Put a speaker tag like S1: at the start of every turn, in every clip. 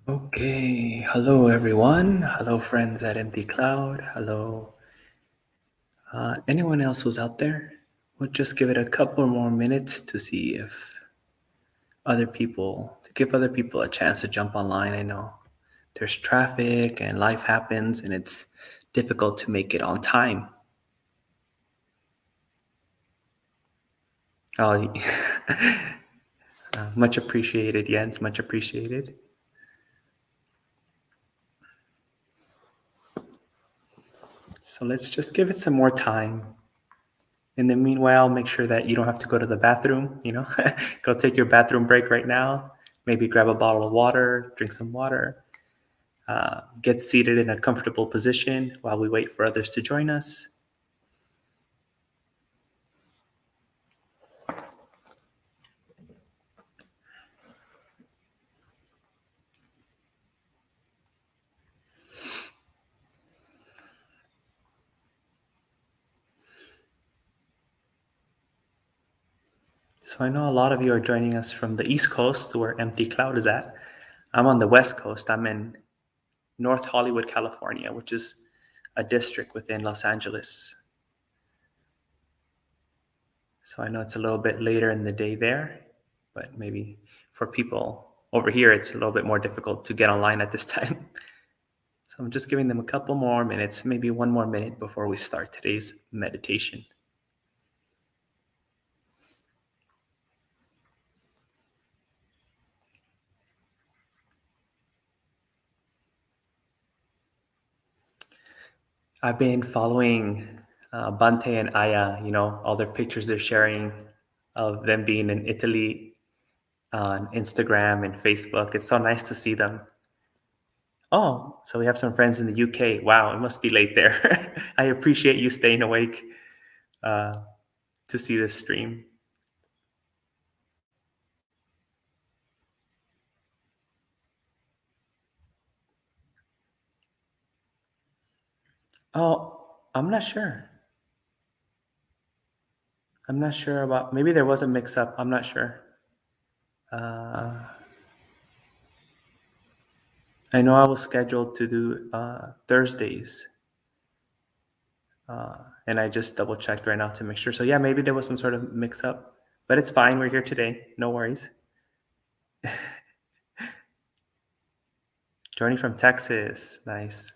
S1: Okay, hello everyone. Hello friends at Empty Cloud. Hello anyone else who's out there. We'll just give it a couple more minutes to see if to give other people a chance to jump online. I know there's traffic and life happens and it's difficult to make it on time. Oh, much appreciated, Jens. Much appreciated. So let's just give it some more time. In the meanwhile, make sure that you don't have to go to the bathroom, go take your bathroom break right now. Maybe grab a bottle of water, drink some water, get seated in a comfortable position while we wait for others to join us. So I know a lot of you are joining us from the East Coast where Empty Cloud is at. I'm on the West Coast. I'm in North Hollywood, California, which is a district within Los Angeles. So I know it's a little bit later in the day there, but maybe for people over here, it's a little bit more difficult to get online at this time. So I'm just giving them a couple more minutes, maybe one more minute before we start today's meditation. I've been following Bhante and Aya, all their pictures they're sharing of them being in Italy on Instagram and Facebook. It's so nice to see them. Oh, so we have some friends in the UK. Wow, it must be late there. I appreciate you staying awake to see this stream. Oh, I'm not sure. I'm not sure about, maybe there was a mix up. I'm not sure. I know I was scheduled to do Thursdays. And I just double checked right now to make sure. So yeah, maybe there was some sort of mix up, but it's fine. We're here today. No worries. Joining from Texas. Nice.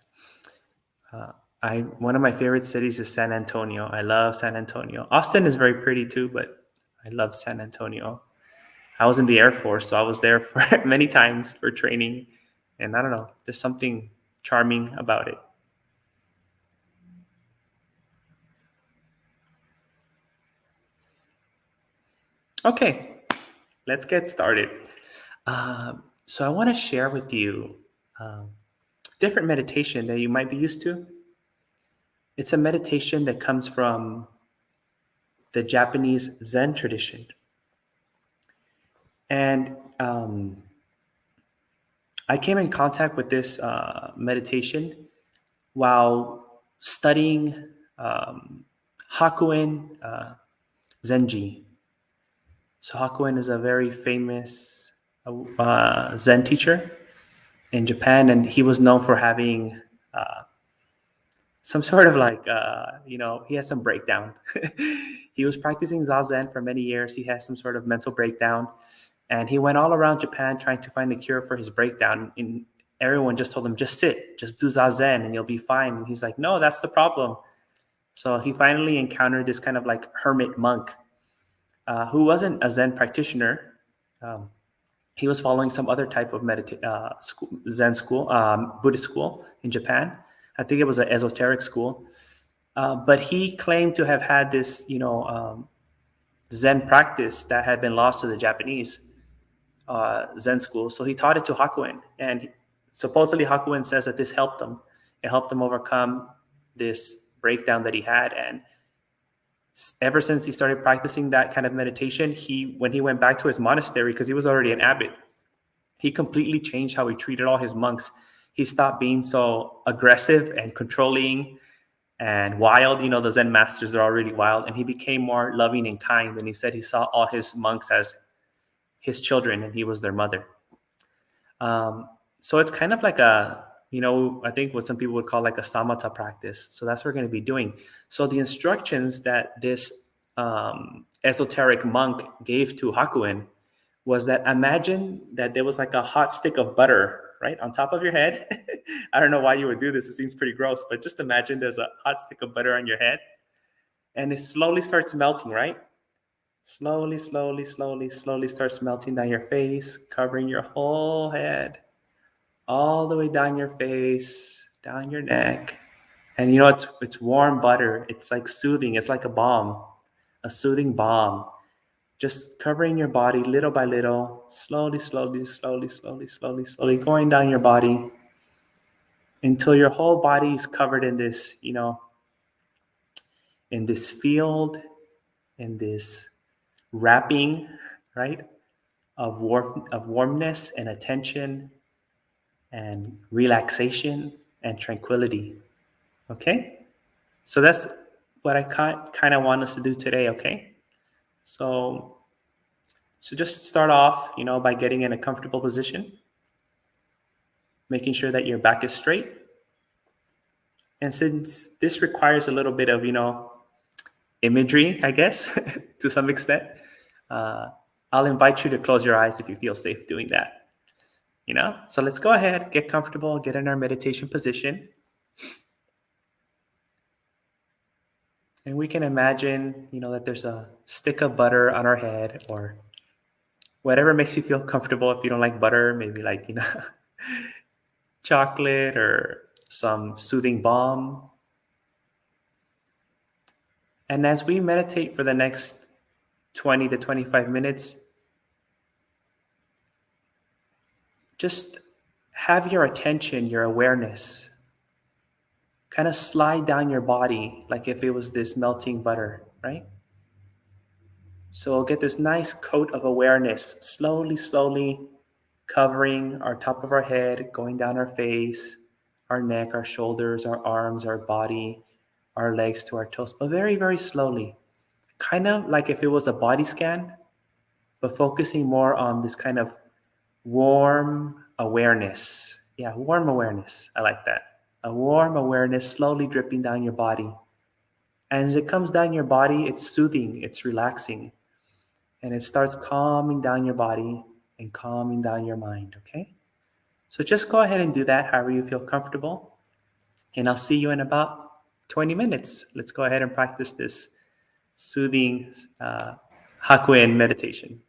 S1: One of my favorite cities is San Antonio. I love San Antonio. Austin is very pretty too, but I love San Antonio. I was in the Air Force, so I was there for many times for training. And I don't know, there's something charming about it. Okay, let's get started. So I want to share with you different meditation that you might be used to. It's a meditation that comes from the Japanese Zen tradition. And I came in contact with this meditation while studying Hakuin Zenji. So Hakuin is a very famous Zen teacher in Japan, and he was known for having some sort of he had some breakdown. He was practicing Zazen for many years. He had some sort of mental breakdown, and he went all around Japan trying to find a cure for his breakdown. And everyone just told him, just sit, just do Zazen, and you'll be fine. And he's like, no, that's the problem. So he finally encountered this kind of like hermit monk who wasn't a Zen practitioner. He was following some other type of Zen school, Buddhist school in Japan. I think it was an esoteric school. But he claimed to have had this, Zen practice that had been lost to the Japanese Zen school. So he taught it to Hakuin. And supposedly Hakuin says that this helped him. It helped him overcome this breakdown that he had. And ever since he started practicing that kind of meditation, when he went back to his monastery, because he was already an abbot, he completely changed how he treated all his monks. He stopped being so aggressive and controlling and wild. The Zen masters are already wild, and he became more loving and kind. And he said he saw all his monks as his children, and he was their mother. So it's kind of like a, I think what some people would call like a samatha practice. So that's what we're going to be doing. So the instructions that this esoteric monk gave to Hakuin was that imagine that there was like a hot stick of butter right on top of your head. I don't know why you would do this. It seems pretty gross, but just imagine there's a hot stick of butter on your head and it slowly starts melting, right? Slowly, slowly, slowly, slowly starts melting down your face, covering your whole head, all the way down your face, down your neck. And it's warm butter. It's like soothing. It's like a balm, a soothing balm. Just covering your body little by little, slowly, slowly, slowly, slowly, slowly, slowly, going down your body until your whole body is covered in this, in this field, in this wrapping, right, of warmness and attention and relaxation and tranquility. Okay? So that's what I kind of want us to do today, okay? So just start off, by getting in a comfortable position, making sure that your back is straight. And since this requires a little bit of, imagery, I guess, to some extent, uh, I'll invite you to close your eyes if you feel safe doing that. So let's go ahead, get comfortable, get in our meditation position. And we can imagine, that there's a stick of butter on our head or whatever makes you feel comfortable. If you don't like butter, maybe like, chocolate or some soothing balm. And as we meditate for the next 20 to 25 minutes, just have your attention, your awareness, kind of slide down your body like if it was this melting butter, right? So we'll get this nice coat of awareness, slowly, slowly covering our top of our head, going down our face, our neck, our shoulders, our arms, our body, our legs to our toes, but very, very slowly. Kind of like if it was a body scan, but focusing more on this kind of warm awareness. Yeah, warm awareness. I like that. A warm awareness slowly dripping down your body. And as it comes down your body, it's soothing, it's relaxing, and it starts calming down your body and calming down your mind, okay? So just go ahead and do that however you feel comfortable. And I'll see you in about 20 minutes. Let's go ahead and practice this soothing Hakuin meditation.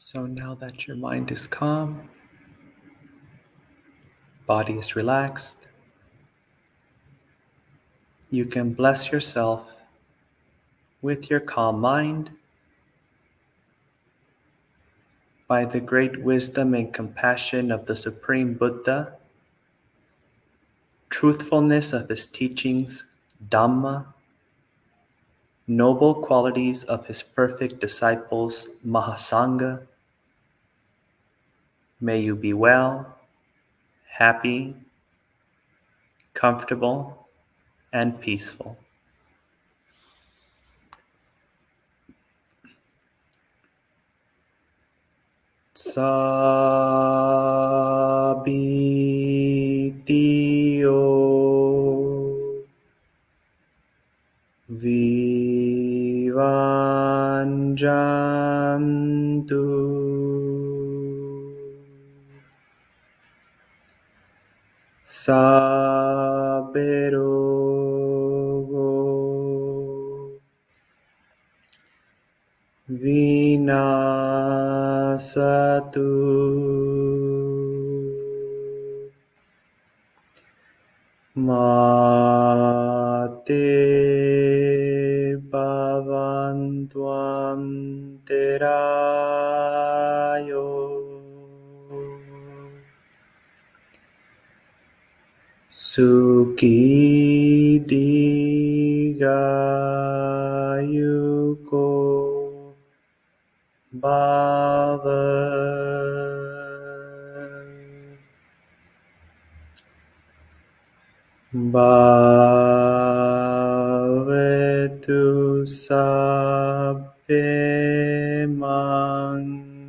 S1: So now that your mind is calm, body is relaxed, you can bless yourself with your calm mind by the great wisdom and compassion of the Supreme Buddha, truthfulness of his teachings, Dhamma, noble qualities of his perfect disciples, Mahasangha. May you be well, happy, comfortable, and peaceful. Sabitio vivanjantu saberogo vinasatu mate bhavantvanterayo Sukhi digayuko bhava bhavetu sabbe mangelan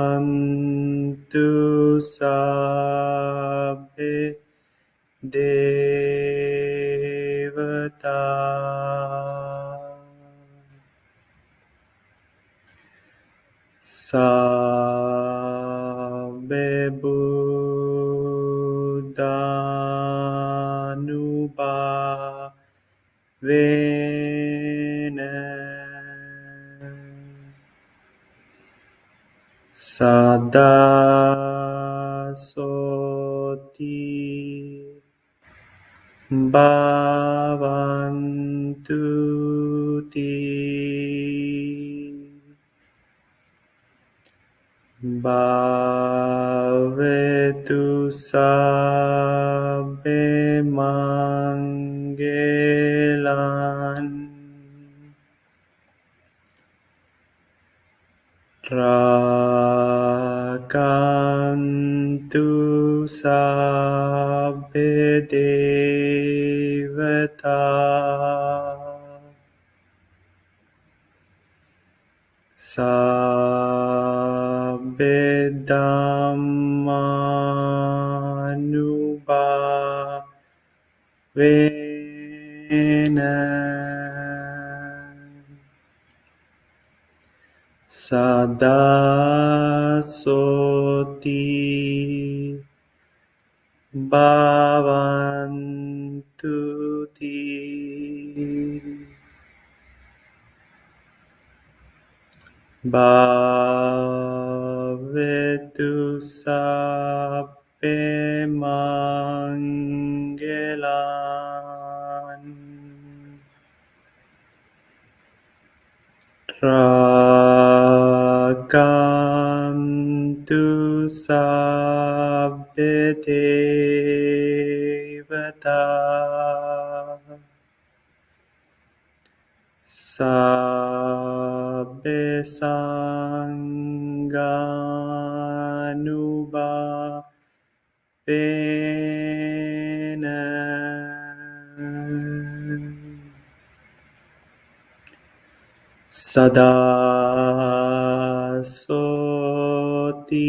S1: Rakantu sabbe devata sabbe buddhanubhavena Sada soti bhavantu ti bhavetu sabbe mangelan Rakantu sabbe devata sabbe dhammanubhavena Sada soti bhavantu ti bhavetu sabbe mangelan Rakantu sabbe devata sabbe sanganubhavena Sada soti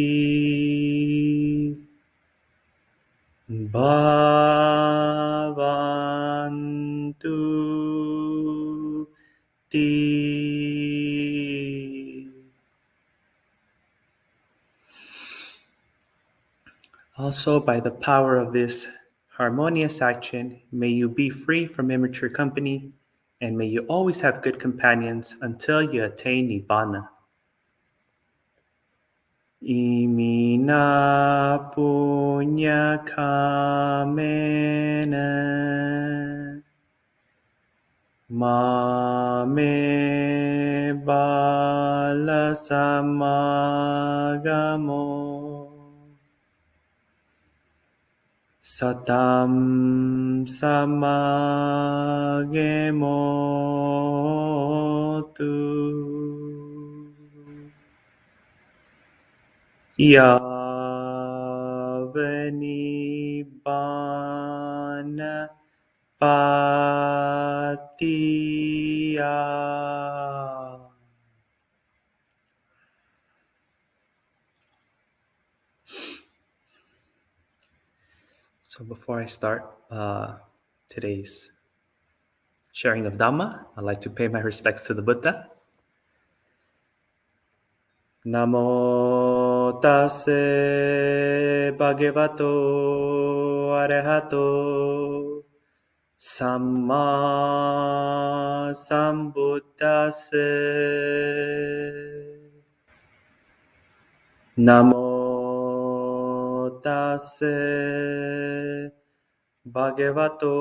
S1: bhavantu ti. Also, by the power of this harmonious action. May you be free from immature company, and may you always have good companions until you attain Nibbana. Imina punya kamena mame bala samagamo satam samagemotu Yavanibana Patiya. So before I start today's sharing of Dhamma, I'd like to pay my respects to the Buddha. Namo tase bhagavato arahato samma sambuddhase. Namo tase bhagavato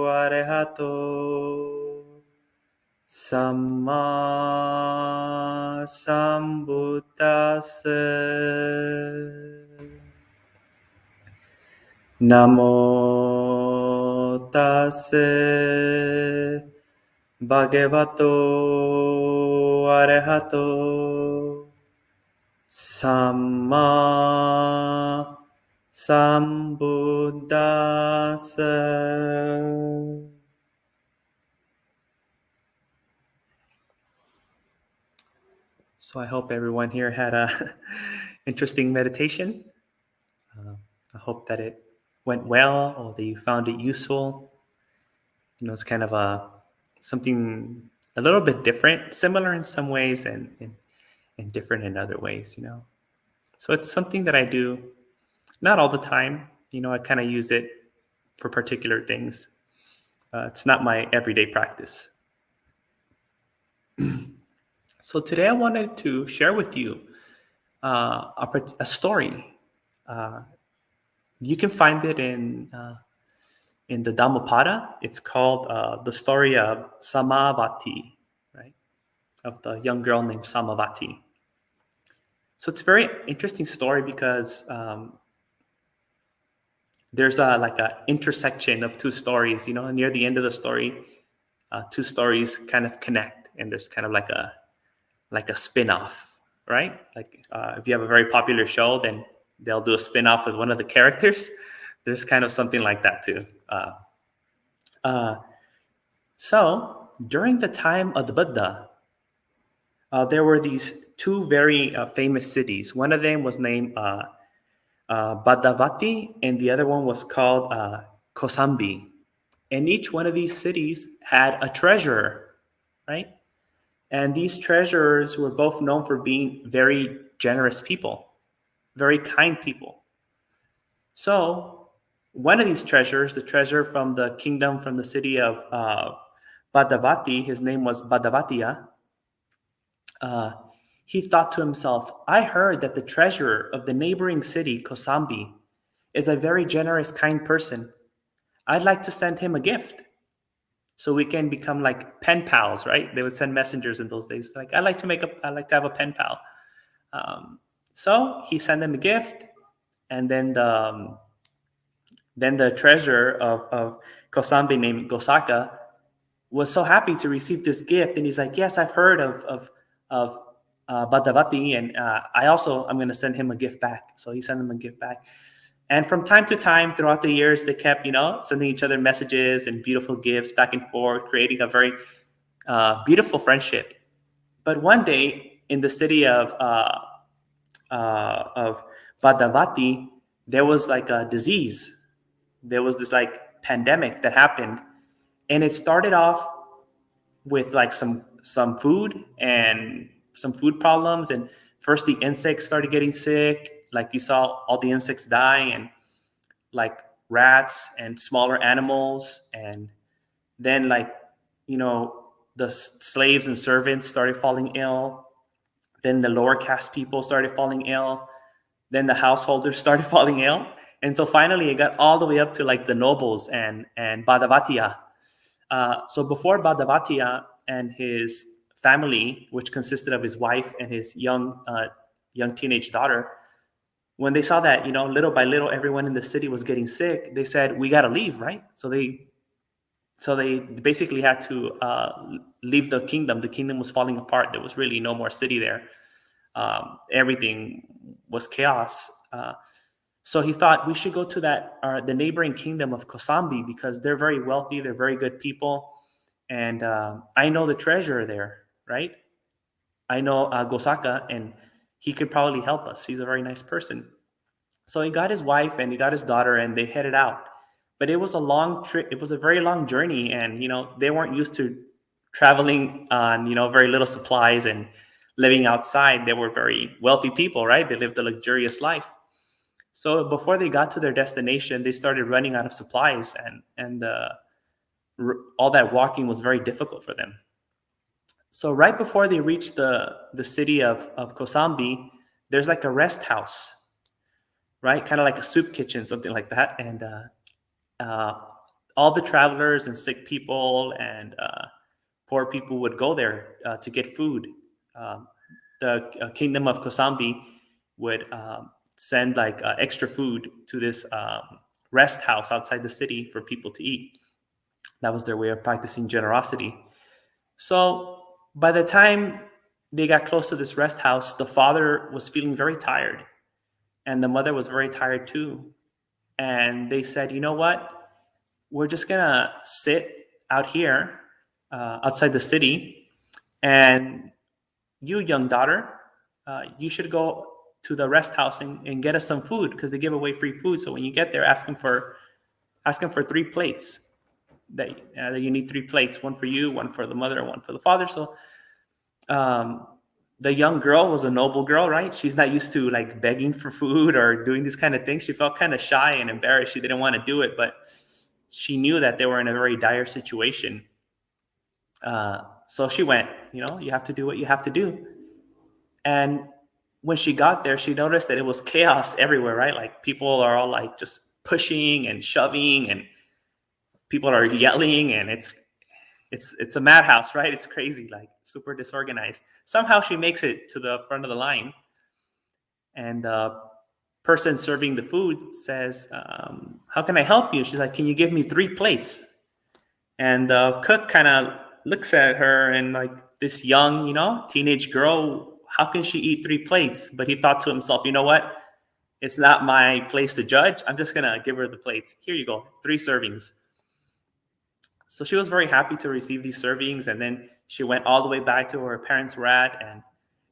S1: arahato samma sambuddhase. Namo tase bhagavato arahato samma sambuddhase. So I hope everyone here had a interesting meditation. I hope that it went well or that you found it useful. It's kind of something a little bit different, similar in some ways and different in other ways. So it's something that I do not all the time. I kind of use it for particular things. It's not my everyday practice. So today I wanted to share with you a story. You can find it in the Dhammapada. It's called the story of Samavati, right? Of the young girl named Samavati. So it's a very interesting story because there's like an intersection of two stories. Near the end of the story, two stories kind of connect, and there's kind of like a spin-off, right? Like if you have a very popular show, then they'll do a spin-off with one of the characters. There's kind of something like that too. So during the time of the Buddha, there were these two very famous cities. One of them was named Badavati, and the other one was called Kosambi. And each one of these cities had a treasurer, right? And these treasurers were both known for being very generous people, very kind people. So one of these treasurers, the treasurer from the kingdom, from the city of Badavati, his name was Badavatiya, he thought to himself, I heard that the treasurer of the neighboring city, Kosambi, is a very generous, kind person. I'd like to send him a gift so we can become like pen pals, right? They would send messengers in those days. Like, I'd like to have a pen pal. So he sent him a gift, and then the treasurer of Kosambi named Gosaka was so happy to receive this gift, and he's like, yes, I've heard of Badavati, and I'm going to send him a gift back. So he sent him a gift back. And from time to time, throughout the years, they kept, sending each other messages and beautiful gifts back and forth, creating a very beautiful friendship. But one day, in the city of Badavati, there was like a disease. There was this like pandemic that happened, and it started off with like some food and some food problems. And first, the insects started getting sick. Like you saw all the insects dying, and like rats and smaller animals. And then, like, the slaves and servants started falling ill. Then the lower caste people started falling ill. Then the householders started falling ill. And so finally it got all the way up to like the nobles and Bhadavatiya. So before Bhadavatiya and his family, which consisted of his wife and his young teenage daughter, when they saw that, little by little, everyone in the city was getting sick, they said, we got to leave, right? So they basically had to leave the kingdom. The kingdom was falling apart. There was really no more city there. Everything was chaos. So he thought, we should go to the neighboring kingdom of Kosambi, because they're very wealthy. They're very good people. And I know the treasurer there, right? I know Gosaka, and he could probably help us. He's a very nice person. So he got his wife and he got his daughter, and they headed out. But it was a long trip. It was a very long journey. And, they weren't used to traveling on, very little supplies and living outside. They were very wealthy people, right? They lived a luxurious life. So before they got to their destination, they started running out of supplies, and all that walking was very difficult for them. So right before they reached the city of Kosambi, there's like a rest house, right? Kind of like a soup kitchen, something like that. And all the travelers and sick people and poor people would go there to get food. The kingdom of Kosambi would send like extra food to this rest house outside the city for people to eat. That was their way of practicing generosity. So by the time they got close to this rest house, the father was feeling very tired, and the mother was very tired too. And they said, you know what? We're just gonna sit out here outside the city, and you, young daughter, you should go to the rest house and get us some food, because they give away free food. So when you get there, ask them for 3 plates. That you need 3 plates, one for you, one for the mother, and one for the father. So the young girl was a noble girl, right? She's not used to like begging for food or doing these kind of things. She felt kind of shy and embarrassed. She didn't want to do it, but she knew that they were in a very dire situation. So she went. You have to do what you have to do. And when she got there, she noticed that it was chaos everywhere, right? Like people are all like just pushing and shoving, and people are yelling, and it's a madhouse, right? It's crazy, like super disorganized. Somehow she makes it to the front of the line, and the person serving the food says, how can I help you? She's like, can you give me 3 plates? And the cook kind of looks at her, and like, this young, teenage girl, how can she eat 3 plates? But he thought to himself, you know what? It's not my place to judge. I'm just going to give her the plates. Here you go, 3 servings. So she was very happy to receive these servings. And then she went all the way back to where her parents were at, and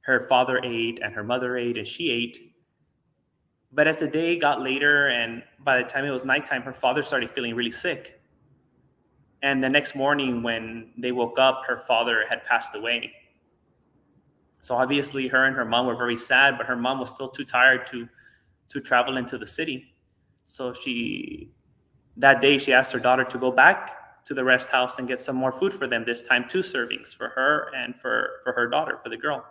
S1: her father ate, and her mother ate, and she ate. But as the day got later, and by the time it was nighttime, her father started feeling really sick. And the next morning when they woke up, her father had passed away. So obviously her and her mom were very sad, but her mom was still too tired to travel into the city. So that day she asked her daughter to go back to the rest house and get some more food for them, this time 2 servings for her and for her daughter, for the girl.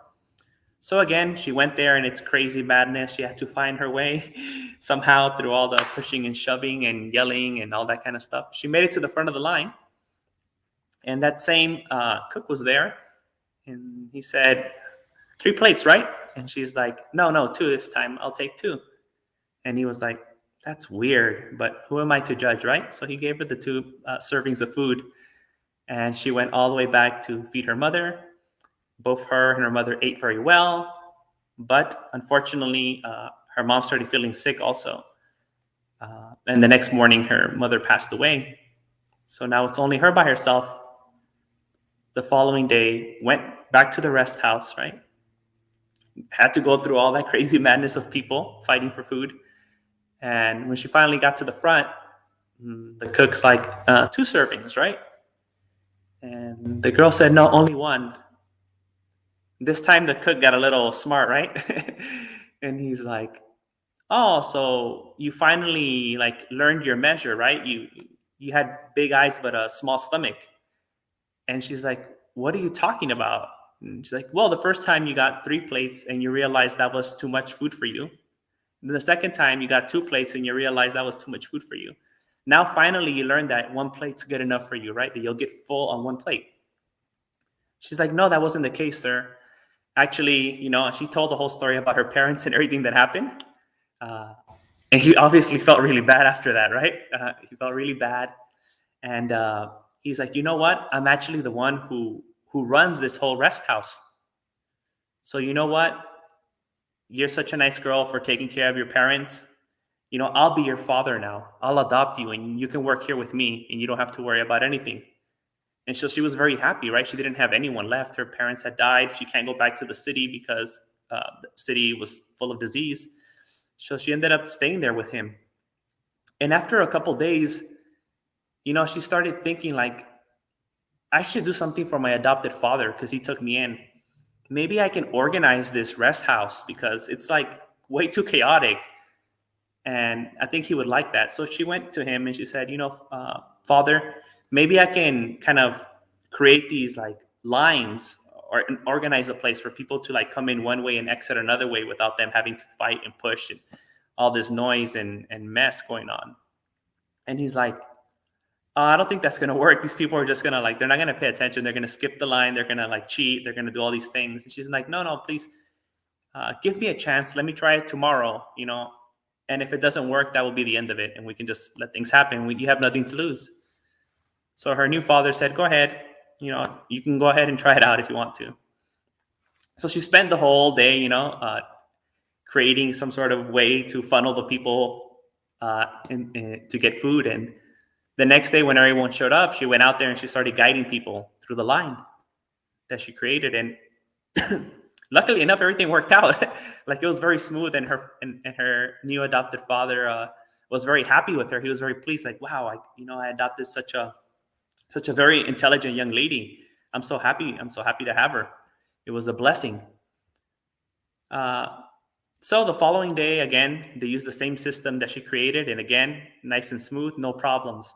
S1: So again, she went there, and it's crazy madness. She had to find her way somehow through all the pushing and shoving and yelling and all that kind of stuff. She made it to the front of the line, and that same cook was there, and he said, 3 plates, right? And she's like, no, 2 this time. I'll take 2. And he was like, that's weird, but who am I to judge, right? So he gave her the 2 servings of food, and she went all the way back to feed her mother. Both her and her mother ate very well, but unfortunately, her mom started feeling sick also. And the next morning, her mother passed away. So now it's only her by herself. The following day, went back to the rest house, right? Had to go through all that crazy madness of people fighting for food. And when she finally got to the front, the cook's like, 2 servings, right? And the girl said, no, only 1. This time the cook got a little smart, right? And he's like, "Oh, so you finally like learned your measure, right? You had big eyes but a small stomach." And she's like, "What are you talking about?" And she's like, "Well, the first time you got 3 plates and you realized that was too much food for you. And the second time you got 2 plates and you realized that was too much food for you. Now finally you learned that 1 plate's good enough for you, right? That you'll get full on 1 plate." She's like, "No, that wasn't the case, sir. Actually, she told the whole story about her parents and everything that happened. Uh, and he obviously felt really bad after that, right? He felt really bad. And he's like, "You know what? I'm actually the one who runs this whole rest house. So you know what? You're such a nice girl for taking care of your parents. I'll be your father now. I'll adopt you and you can work here with me and you don't have to worry about anything." And so she was very happy, right? She didn't have anyone left. Her parents had died. She can't go back to the city because the city was full of disease. So she ended up staying there with him. And after a couple days, she started thinking like, I should do something for my adopted father because he took me in. Maybe I can organize this rest house because it's like way too chaotic. And I think he would like that. So she went to him and she said, "Father, maybe I can kind of create these like lines or organize a place for people to like come in one way and exit another way without them having to fight and push and all this noise and mess going on." And he's like, "I don't think that's going to work. These people are just going to like, they're not going to pay attention. They're going to skip the line. They're going to like cheat. They're going to do all these things." And she's like, "No, no, please give me a chance. Let me try it tomorrow, and if it doesn't work, that will be the end of it. And we can just let things happen. You have nothing to lose." So her new father said, "Go ahead. You can go ahead and try it out if you want to." So she spent the whole day, creating some sort of way to funnel the people to get food. And the next day, when everyone showed up, she went out there and she started guiding people through the line that she created. And luckily enough, everything worked out. Like it was very smooth, and her new adopted father was very happy with her. He was very pleased. Like, wow, I adopted such a very intelligent young lady. I'm so happy. I'm so happy to have her. It was a blessing. So the following day, again, they used the same system that she created, and again, nice and smooth, no problems.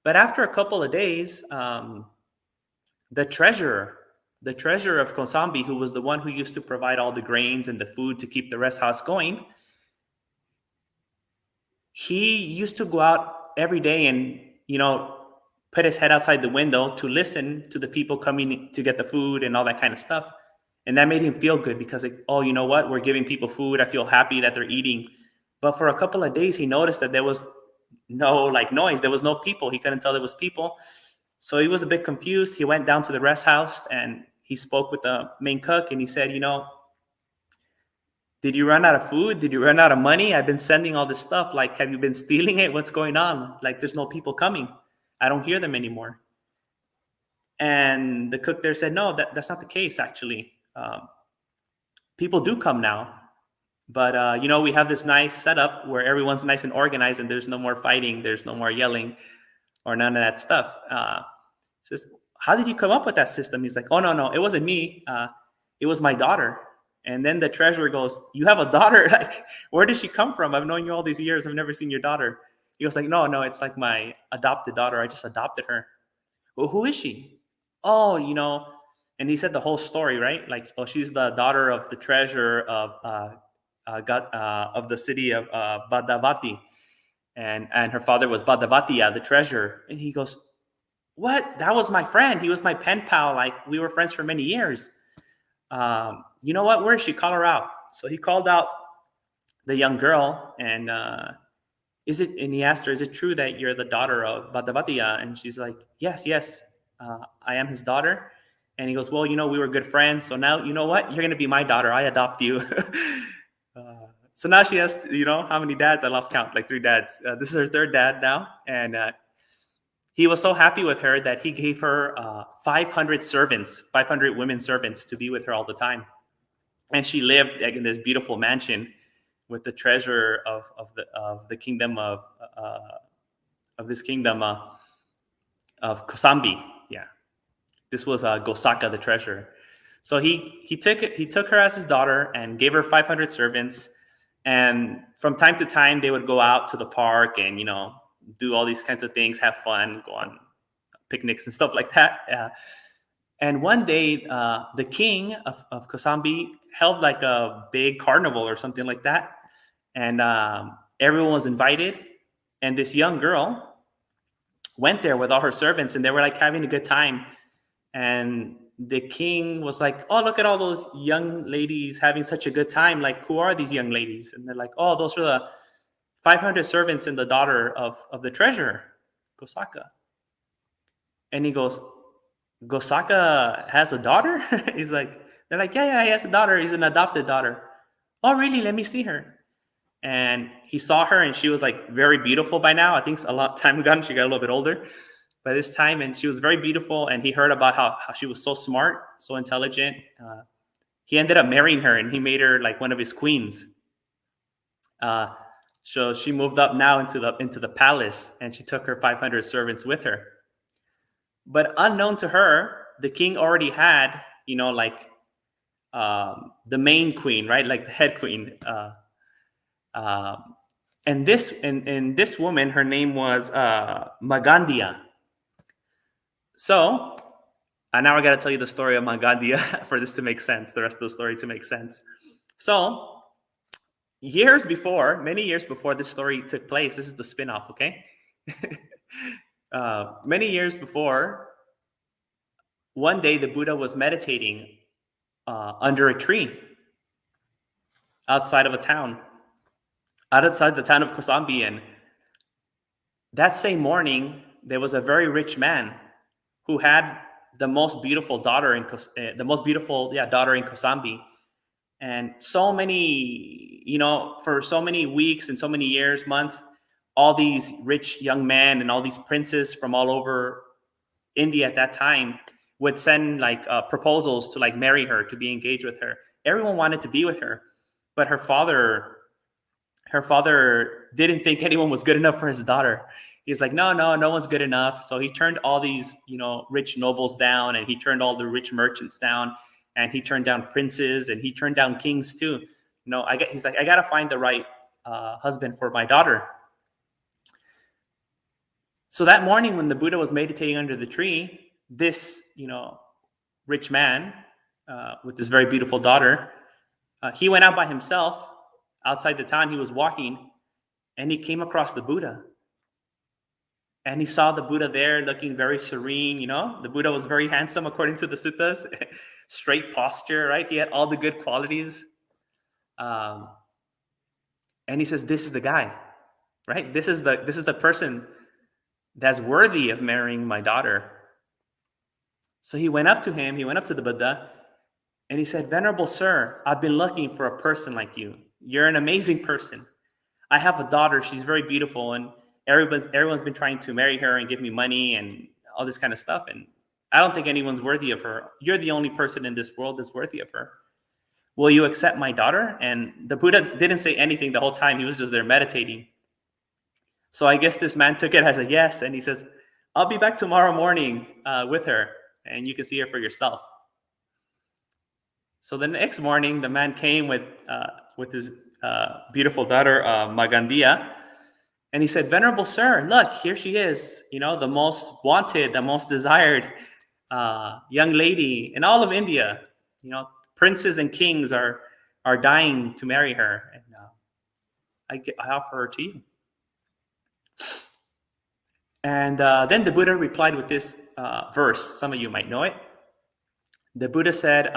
S1: But after a couple of days, the treasurer, of Kosambi, who was the one who used to provide all the grains and the food to keep the rest house going, he used to go out every day and, put his head outside the window to listen to the people coming to get the food and all that kind of stuff. And that made him feel good because, like, oh, you know what? We're giving people food. I feel happy that they're eating. But for a couple of days, he noticed that there was no like noise. There was no people. He couldn't tell there was people. So he was a bit confused. He went down to the rest house and he spoke with the main cook and he said, "Did you run out of food? Did you run out of money? I've been sending all this stuff. Like, have you been stealing it? What's going on? Like, there's no people coming. I don't hear them anymore." And the cook there said, "No, that's not the case, actually. People do come now. But, we have this nice setup where everyone's nice and organized and there's no more fighting. There's no more yelling or none of that stuff." Says, "How did you come up with that system?" He's like, "Oh, no, it wasn't me. It was my daughter." And then the treasurer goes, "You have a daughter? Like, where did she come from? I've known you all these years. I've never seen your daughter." He goes like, No, it's like my adopted daughter. I just adopted her." "Well, who is she?" "Oh, and he said the whole story, right? Like, oh, she's the daughter of the treasurer of the city of Badavati. And her father was Badavatiya, the treasurer." And he goes, "What? That was my friend. He was my pen pal. Like, we were friends for many years. You know what? Where is she? Call her out." So he called out the young girl and and he asked her, "Is it true that you're the daughter of Badavatiya?" And she's like, Yes, I am his daughter." And he goes, "Well, we were good friends. So now, you know what? You're going to be my daughter. I adopt you." So now she has, how many dads? I lost count, like 3 dads. This is her 3rd dad now. And he was so happy with her that he gave her 500 servants, 500 women servants to be with her all the time. And she lived like, in this beautiful mansion with the treasurer of the kingdom of this kingdom of Kosambi. Yeah, this was Gosaka, the treasurer. So he took her as his daughter and gave her 500 servants. And from time to time, they would go out to the park and, do all these kinds of things, have fun, go on picnics and stuff like that. And one day, the king of Kosambi held like a big carnival or something like that. And everyone was invited. And this young girl went there with all her servants, and they were like having a good time. And the king was like, "Oh, look at all those young ladies having such a good time. Like, who are these young ladies?" And they're like, "Oh, those are the 500 servants and the daughter of the treasurer, Gosaka." And he goes, "Gosaka has a daughter?" They're like, yeah, he has a daughter. He's an adopted daughter. "Oh, really? Let me see her." And he saw her, and she was like very beautiful by now. I think a lot of time ago, she got a little bit older by this time, and she was very beautiful. And he heard about how she was so smart, so intelligent. He ended up marrying her, and he made her like one of his queens. So she moved up now into the palace, and she took her 500 servants with her. But unknown to her, the king already had, like the main queen, right? Like the head queen. And this woman, her name was Magandia. So now I got to tell you the story of Magandia for this to make sense, the rest of the story to make sense. So many years before this story took place, this is the spin-off, okay? Many years before, one day the Buddha was meditating under a tree outside the town of Kosambi. And that same morning, there was a very rich man who had the most beautiful daughter in Kosambi. And so many, for so many weeks and so many years, months, all these rich young men and all these princes from all over India at that time would send like proposals to like marry her, to be engaged with her. Everyone wanted to be with her, but her father didn't think anyone was good enough for his daughter. He's like, no one's good enough. So he turned all these, rich nobles down, and he turned all the rich merchants down, and he turned down princes, and he turned down kings too. He's like, I got to find the right husband for my daughter. So that morning when the Buddha was meditating under the tree, this, rich man with this very beautiful daughter, he went out by himself outside the town. He was walking, and he came across the Buddha. And he saw the Buddha there looking very serene. The Buddha was very handsome according to the suttas, straight posture, right? He had all the good qualities. And he says, "This is the guy, right? This is the person that's worthy of marrying my daughter." So he went up to the Buddha, and he said, "Venerable sir, I've been looking for a person like you. You're an amazing person. I have a daughter. She's very beautiful, and everyone's been trying to marry her and give me money and all this kind of stuff. And I don't think anyone's worthy of her. You're the only person in this world that's worthy of her. Will you accept my daughter?" And the Buddha didn't say anything the whole time. He was just there meditating. So I guess this man took it as a yes, and he says, "I'll be back tomorrow morning with her, and you can see her for yourself." So the next morning, the man came with his beautiful daughter, Magandia, and he said, "Venerable sir, look, here she is, the most wanted, the most desired young lady in all of India. Princes and kings are dying to marry her, and I offer her to you." And then the Buddha replied with this verse. Some of you might know it. The Buddha said,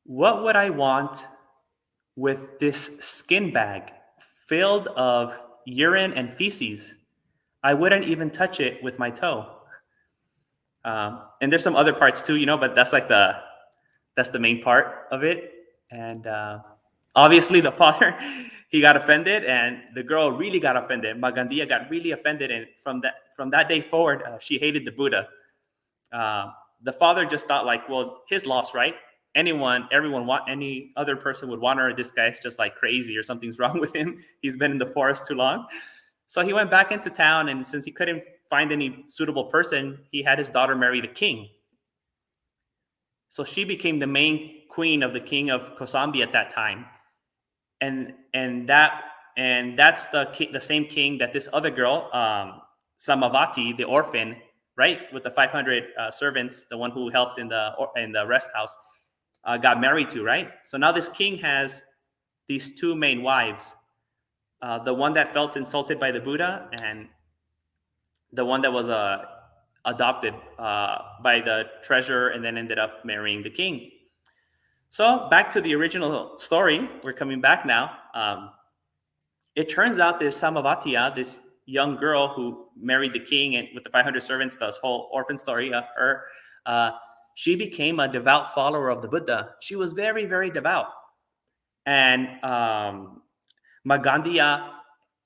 S1: "What would I want with this skin bag filled of urine and feces? I wouldn't even touch it with my toe." And there's some other parts too, but that's the main part of it. And obviously the father, he got offended, and the girl really got offended. Magandia got really offended, and from that day forward, she hated the Buddha. The father just thought like, well, his loss, right? Any other person would want her. This guy's just like crazy, or something's wrong with him. He's been in the forest too long. So he went back into town, and since he couldn't find any suitable person, he had his daughter marry the king. So she became the main queen of the king of Kosambi at that time, and that's the same king that this other girl, Samavati, the orphan, right, with the 500 servants, the one who helped in the rest house, got married to, right? So now this king has these two main wives, the one that felt insulted by the Buddha, and the one that was adopted by the treasurer and then ended up marrying the king. So back to the original story, we're coming back now. It turns out this Samavati, this young girl who married the king and with the 500 servants, this whole orphan story, she became a devout follower of the Buddha. She was very, very devout. And Magandia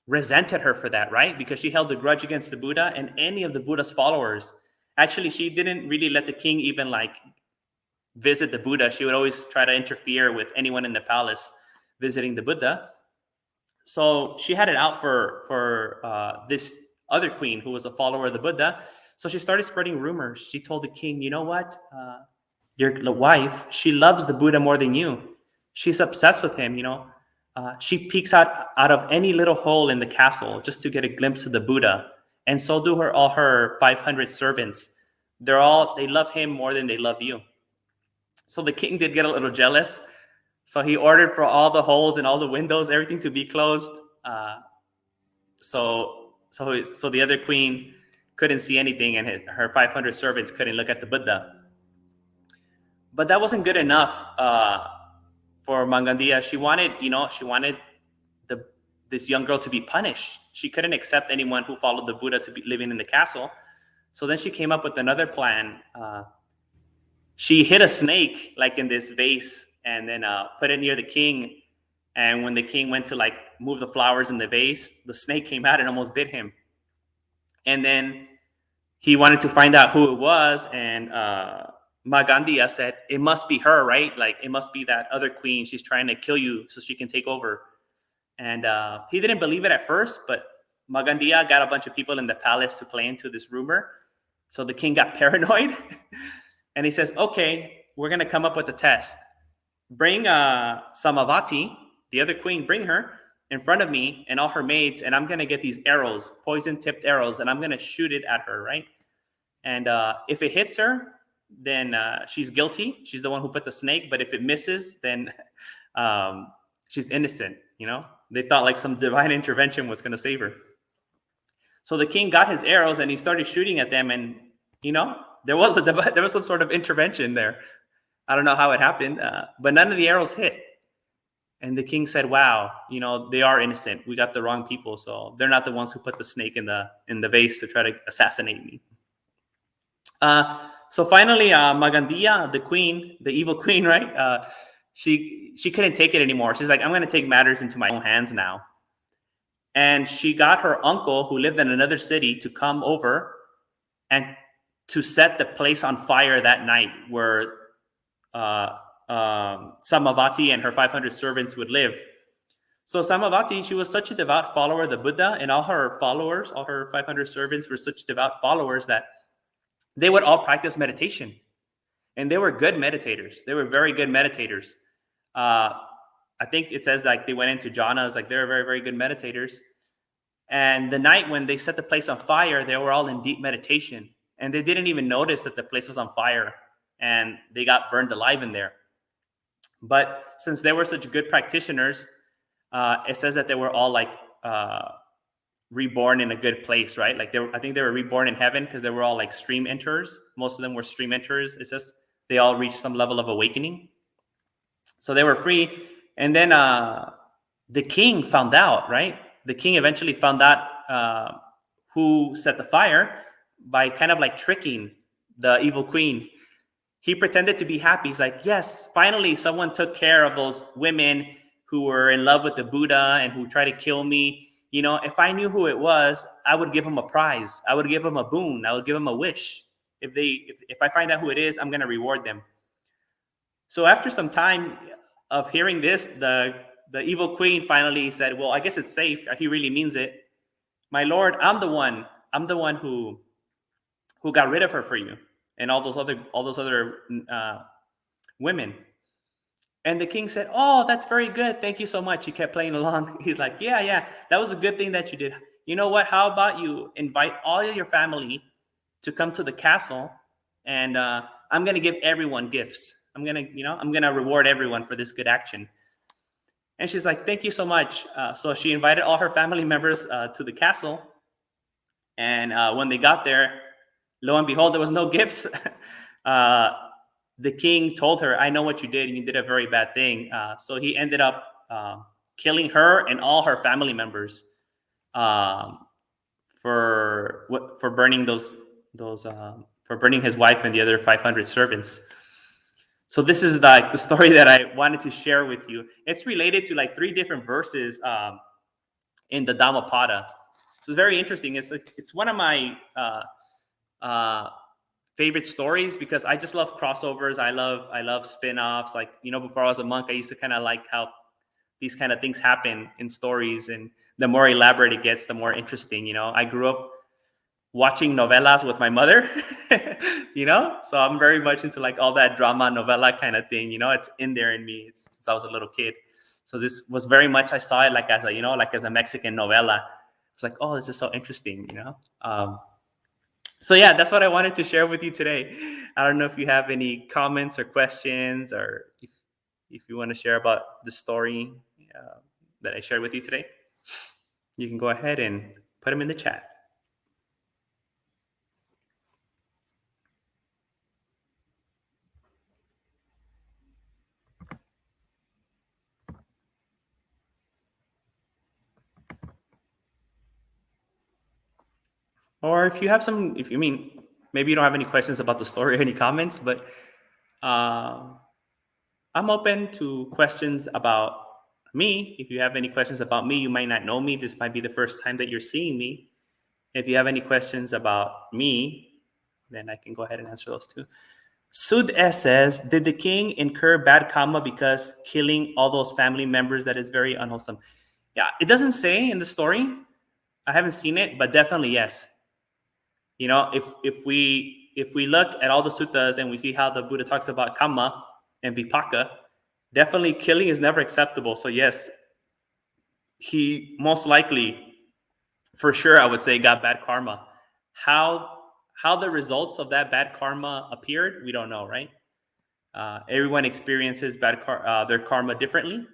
S1: resented her for that, right? Because she held a grudge against the Buddha and any of the Buddha's followers. Actually, she didn't really let the king even visit the Buddha. She would always try to interfere with anyone in the palace visiting the Buddha. So she had it out for this other queen who was a follower of the Buddha. So she started spreading rumors. She told the king, you know what? Your wife, she loves the Buddha more than you. She's obsessed with him, she peeks out of any little hole in the castle just to get a glimpse of the Buddha. And so do all her 500 servants. They love him more than they love you. So the king did get a little jealous. So he ordered for all the holes and all the windows, everything to be closed. So the other queen couldn't see anything, and her 500 servants couldn't look at the Buddha. But that wasn't good enough for Magandia. She wanted this young girl to be punished. She couldn't accept anyone who followed the Buddha to be living in the castle. So then she came up with another plan. She hid a snake in this vase and then put it near the king. And when the king went to move the flowers in the vase, the snake came out and almost bit him. And then he wanted to find out who it was, and Magandia said, it must be her, right? It must be that other queen. She's trying to kill you so she can take over. And he didn't believe it at first, but Magandia got a bunch of people in the palace to play into this rumor. So the king got paranoid. And he says, okay, we're going to come up with a test. Bring Samavati, the other queen, bring her in front of me and all her maids, and I'm going to get these arrows, poison-tipped arrows, and I'm going to shoot it at her, right? And if it hits her, then she's guilty. She's the one who put the snake. But if it misses, then she's innocent, They thought some divine intervention was going to save her. So the king got his arrows and he started shooting at them, and, there was some sort of intervention there. I don't know how it happened, but none of the arrows hit. And the king said, wow, they are innocent. We got the wrong people. So they're not the ones who put the snake in the vase to try to assassinate me. So finally, Magandia, the queen, the evil queen, right? She couldn't take it anymore. She's like, I'm going to take matters into my own hands now. And she got her uncle, who lived in another city, to come over and to set the place on fire that night where Samavati and her 500 servants would live. So Samavati, she was such a devout follower of the Buddha, and all her followers, all her 500 servants were such devout followers that they would all practice meditation. And they were good meditators. They were very good meditators. I think it says they went into jhanas, they were very, very good meditators. And the night when they set the place on fire, they were all in deep meditation. And they didn't even notice that the place was on fire. And they got burned alive in there. But since they were such good practitioners, it says that they were all reborn in a good place, right? I think they were reborn in heaven because they were all stream enterers. Most of them were stream enterers. It says they all reached some level of awakening. So they were free. And then the king found out, right? The king eventually found out who set the fire by kind of tricking the evil queen. He pretended to be happy. He's like, yes, finally someone took care of those women who were in love with the Buddha and who tried to kill me. If I knew who it was, I would give him a prize. I would give him a boon. I would give him a wish. If I find out who it is, I'm going to reward them. So after some time of hearing this, the evil queen finally said, well, I guess it's safe. He really means it. My lord, I'm the one who got rid of her for you and all those other women. And the king said, "Oh, that's very good. Thank you so much." He kept playing along. He's like, "Yeah, yeah, that was a good thing that you did. You know what? How about you invite all of your family to come to the castle, and I'm gonna give everyone gifts. I'm gonna reward everyone for this good action." And she's like, "Thank you so much." So she invited all her family members to the castle, and when they got there, lo and behold, there was no gifts. uh, the king told her, "I know what you did, and you did a very bad thing." So he ended up killing her and all her family members um, for burning those for burning his wife and the other 500 servants. So this is like the story that I wanted to share with you. It's related to like 3 different verses in the Dhammapada. So it's very interesting. It's one of my uh, favorite stories because I just love crossovers. I love spin-offs. Like, before I was a monk, I used to kind of like how these kind of things happen in stories, and the more elaborate it gets, the more interesting. I grew up watching novelas with my mother, so I'm very much into like all that drama novella kind of thing. It's in there in me since I was a little kid. So this was very much, I saw it like as a, like as a Mexican novella. It's like, oh, this is so interesting. So yeah, that's what I wanted to share with you today. I don't know if you have any comments or questions, or if you want to share about the story that I shared with you today. You can go ahead and put them in the chat. Or if you have maybe you don't have any questions about the story or any comments, but I'm open to questions about me. If you have any questions about me, you might not know me. This might be the first time that you're seeing me. If you have any questions about me, then I can go ahead and answer those too. Sud S says, did the king incur bad karma because killing all those family members? That is very unwholesome. Yeah, it doesn't say in the story. I haven't seen it, but definitely yes. If we look at all the suttas and we see how the Buddha talks about kamma and vipaka, definitely killing is never acceptable. So yes, he most likely, for sure, I would say, got bad karma. How the results of that bad karma appeared, we don't know, right? Everyone experiences their karma differently,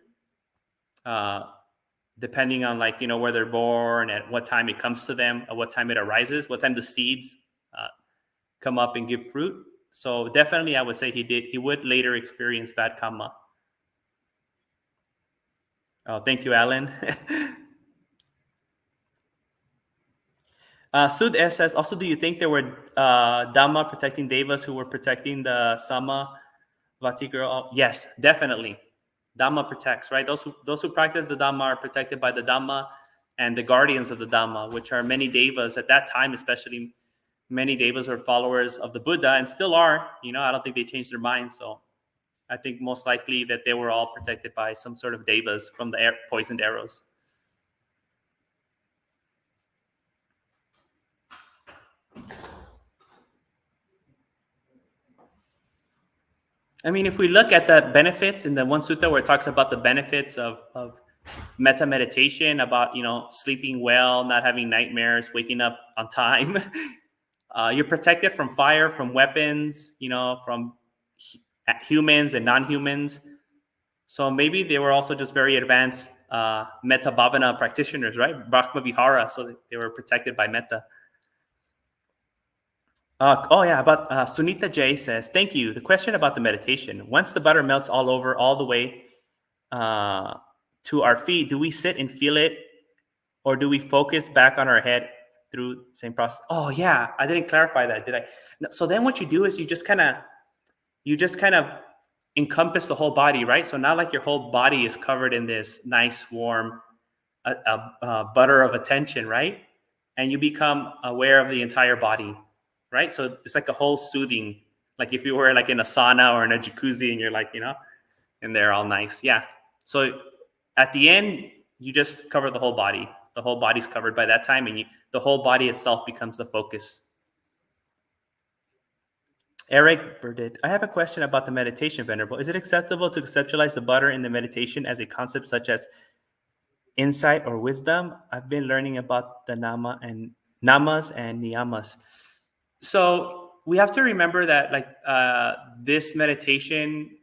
S1: depending on where they're born, at what time it comes to them, at what time it arises, what time the seeds come up and give fruit. So definitely, I would say he would later experience bad karma. Oh, thank you, Alan. Sud S says, also, do you think there were Dhamma protecting Devas who were protecting the Samavati girl? Yes, definitely. Dhamma protects, right? Those who practice the Dhamma are protected by the Dhamma and the guardians of the Dhamma, which are many Devas at that time, especially. Many Devas were followers of the Buddha and still are. I don't think they changed their minds. So I think most likely that they were all protected by some sort of Devas from the poisoned arrows. I mean, if we look at the benefits in the one sutta where it talks about the benefits of metta meditation, about sleeping well, not having nightmares, waking up on time, you're protected from fire, from weapons, from humans and non-humans. So maybe they were also just very advanced metta bhavana practitioners, right? Brahma vihara, so they were protected by metta. About Sunita J says, thank you. The question about the meditation. Once the butter melts all over, all the way to our feet, do we sit and feel it, or do we focus back on our head through the same process? Oh yeah, I didn't clarify that, did I? No, so then what you do is you just kind of encompass the whole body, right? So now like your whole body is covered in this nice warm butter of attention, right? And you become aware of the entire body, right? So it's like a whole soothing, like if you were like in a sauna or in a jacuzzi and you're like, and they're all nice. Yeah. So at the end, you just cover the whole body. The whole body's covered by that time, and the whole body itself becomes the focus. Eric Burdett. I have a question about the meditation, Venerable. Is it acceptable to conceptualize the butter in the meditation as a concept such as insight or wisdom? I've been learning about the namas and niyamas. So we have to remember that this meditation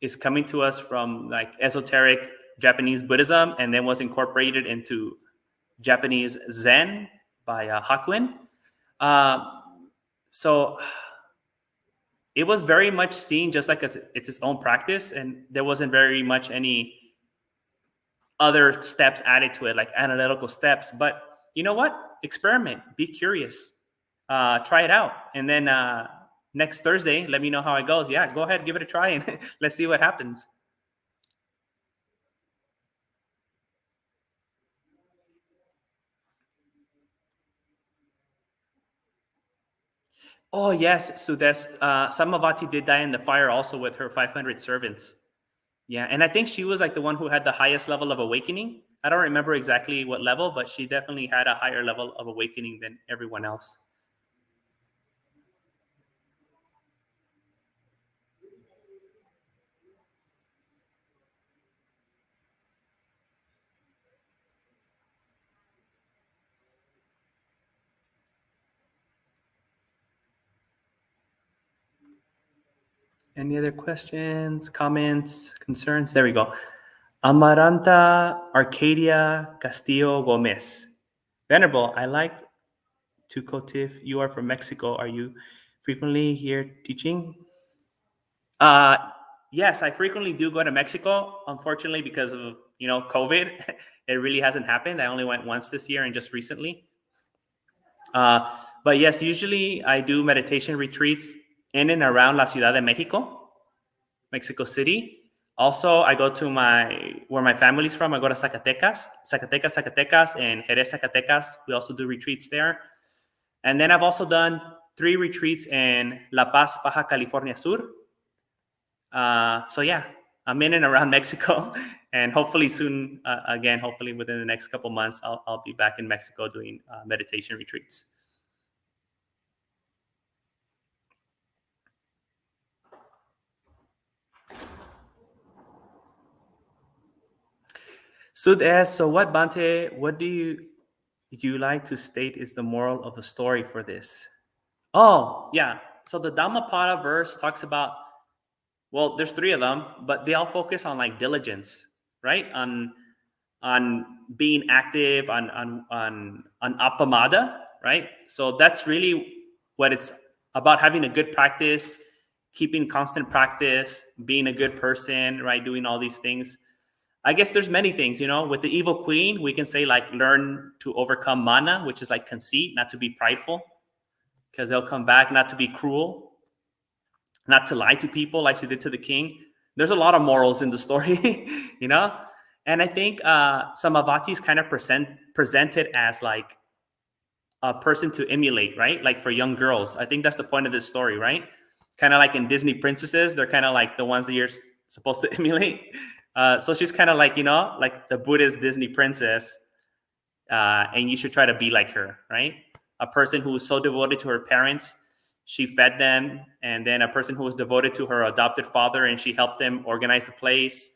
S1: is coming to us from like esoteric Japanese Buddhism, and then was incorporated into Japanese Zen by Hakuin. Uh, so it was very much seen just like as it's its own practice, and there wasn't very much any other steps added to it, like analytical steps. But you know what? Experiment, be curious, try it out, and then next Thursday, let me know how it goes. Yeah, go ahead, give it a try, and let's see what happens. Oh yes, so that's Samavati did die in the fire also with her 500 servants. Yeah, and I think she was like the one who had the highest level of awakening. I don't remember exactly what level, but she definitely had a higher level of awakening than everyone else. Any other questions, comments, concerns? There we go. Amaranta Arcadia Castillo Gomez. Venerable, I like Tucotif. You are from Mexico. Are you frequently here teaching? Uh, yes, I frequently do go to Mexico. Unfortunately, because of COVID, it really hasn't happened. I only went once this year and just recently. But yes, usually I do meditation retreats in and around La Ciudad de Mexico, Mexico City. Also, I go to where my family's from. I go to Zacatecas, and Jerez, Zacatecas. We also do retreats there. And then I've also done 3 retreats in La Paz, Baja California Sur. So yeah, I'm in and around Mexico, and hopefully soon, again, hopefully within the next couple months, I'll be back in Mexico doing meditation retreats. Sud asks, so what, Bhante, what do you like to state is the moral of the story for this? Oh, yeah. So the Dhammapada verse talks about, well, there's 3 of them, but they all focus on like diligence, right? On being active, on appamada, right? So that's really what it's about, having a good practice, keeping constant practice, being a good person, right? Doing all these things. I guess there's many things, with the evil queen, we can say like learn to overcome mana, which is like conceit, not to be prideful, because they'll come back, not to be cruel, not to lie to people like she did to the king. There's a lot of morals in the story, you know? And I think Samavati is kind of presented as like a person to emulate, right? Like for young girls. I think that's the point of this story, right? Kind of like in Disney princesses, they're kind of like the ones that you're supposed to emulate. So she's kind of like, like the Buddhist Disney princess, and you should try to be like her, right? A person who is so devoted to her parents, she fed them, and then a person who was devoted to her adopted father, and she helped them organize the place.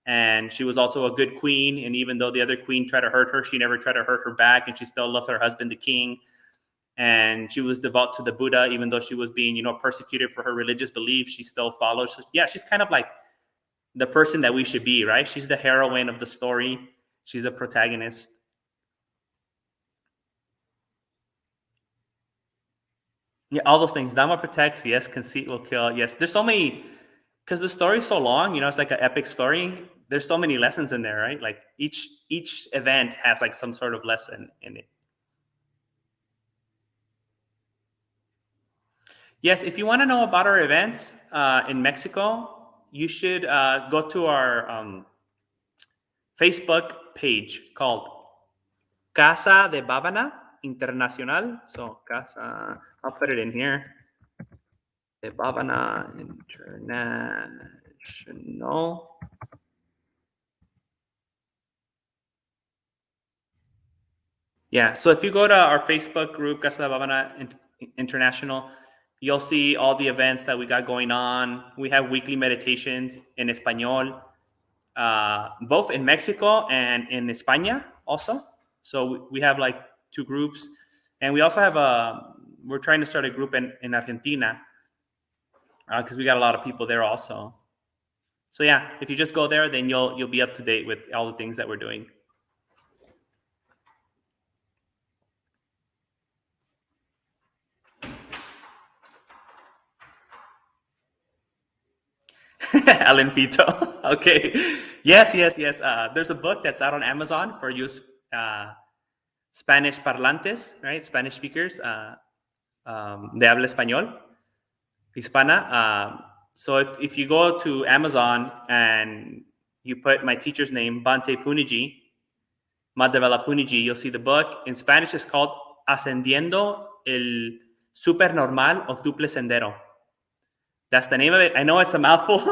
S1: And she was also a good queen, and even though the other queen tried to hurt her, she never tried to hurt her back, and she still loved her husband, the king. And she was devout to the Buddha, even though she was being, persecuted for her religious beliefs. She still followed. So, yeah, she's kind of like the person that we should be, right? She's the heroine of the story. She's a protagonist. Yeah, all those things. Dhamma protects. Yes, conceit will kill. Yes, there's so many, because the story's so long. It's like an epic story. There's so many lessons in there, right? Like each event has like some sort of lesson in it. Yes, if you want to know about our events in Mexico, you should go to our Facebook page called Casa de Bávana Internacional. So Casa, I'll put it in here. De Bávana International. Yeah, so if you go to our Facebook group, Casa de Bávana International, You'll see all the events that we got going on. We have weekly meditations in Espanol, both in Mexico and in España also. So we have like two groups. And we also have we're trying to start a group in Argentina because we got a lot of people there also. So yeah, if you just go there, then you'll be up to date with all the things that we're doing. Alan Pito. Okay. Yes. There's a book that's out on Amazon for use Spanish parlantes, right? Spanish speakers, de habla español, hispana. So if you go to Amazon and you put my teacher's name, Bhante Puniji, Madhavala Puniji, you'll see the book. In Spanish, it's called Ascendiendo el Supernormal Octuple Sendero. That's the name of it. I know it's a mouthful.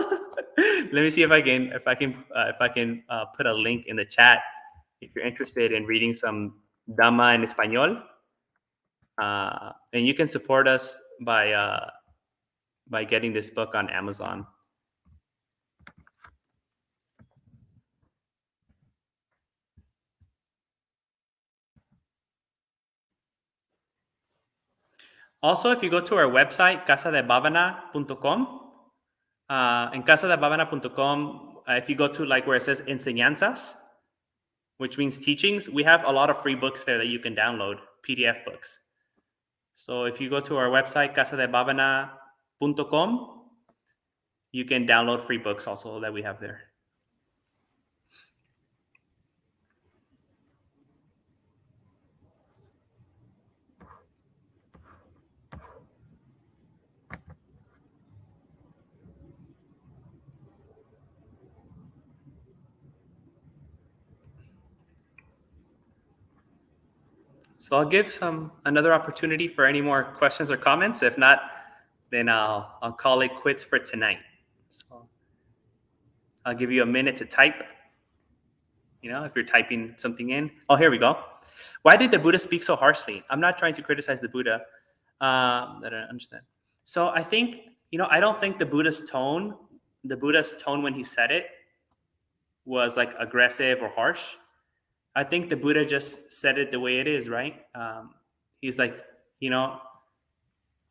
S1: Let me see if I can put a link in the chat if you're interested in reading some Dhamma in Español. And you can support us by getting this book on Amazon. Also, if you go to our website, casadebhavana.com, in casadebhavana.com, if you go to like where it says enseñanzas, which means teachings, we have a lot of free books there that you can download, PDF books. So if you go to our website, casadebhavana.com, you can download free books also that we have there. So I'll give another opportunity for any more questions or comments. If not, then I'll call it quits for tonight. So I'll give you a minute to type. If you're typing something in. Oh, here we go. Why did the Buddha speak so harshly? I'm not trying to criticize the Buddha. I don't understand. So I think, I don't think the Buddha's tone when he said it was like aggressive or harsh. I think the Buddha just said it the way it is, right? He's like,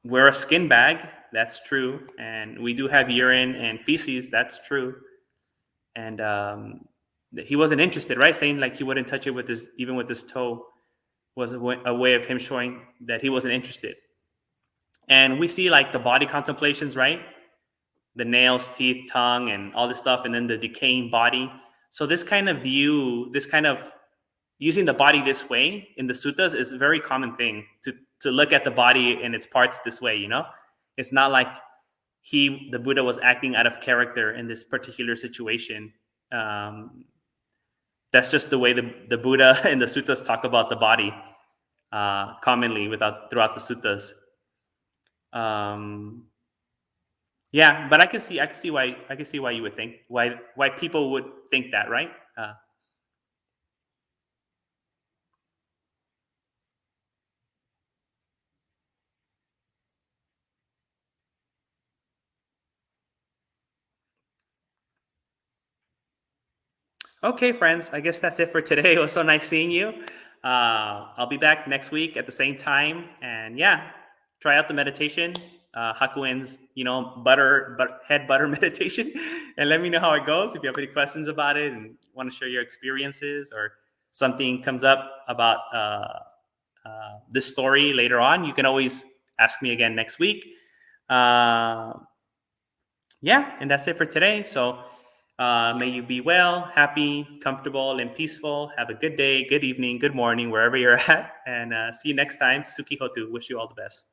S1: we're a skin bag. That's true. And we do have urine and feces. That's true. And he wasn't interested, right? Saying like he wouldn't touch it even with his toe was a way of him showing that he wasn't interested. And we see like the body contemplations, right? The nails, teeth, tongue, and all this stuff, and then the decaying body. So this kind of using the body this way in the suttas is a very common thing to look at the body and its parts this way, It's not like the Buddha was acting out of character in this particular situation. That's just the way the Buddha and the suttas talk about the body commonly throughout the suttas. Yeah, but I can see why you would think why people would think that, right? Okay, friends, I guess that's it for today. It was so nice seeing you. I'll be back next week at the same time. And yeah, try out the meditation, Hakuin's, head butter meditation. And let me know how it goes. If you have any questions about it and want to share your experiences or something comes up about this story later on, you can always ask me again next week. Yeah, and that's it for today. So may you be well, happy, comfortable, and peaceful. Have a good day, good evening, good morning, wherever you're at. And see you next time. Suki Hotu. Wish you all the best.